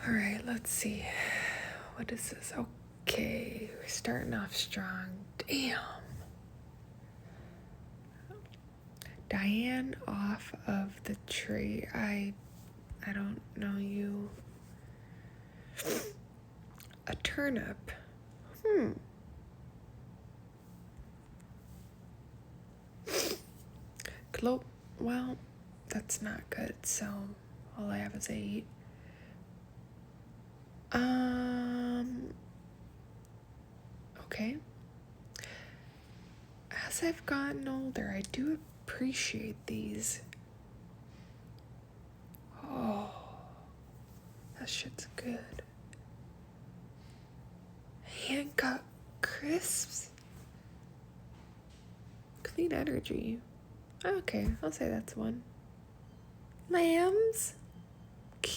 All right, let's see. What is this? Okay, we're starting off strong. Damn. Diane off of the tree. I don't know you. A turnip. Well, that's not good, so all I have is 8. Okay. As I've gotten older, I do appreciate these. Oh, that shit's good. Hand-cut crisps. Clean energy. Okay, I'll say that's one. Lambs?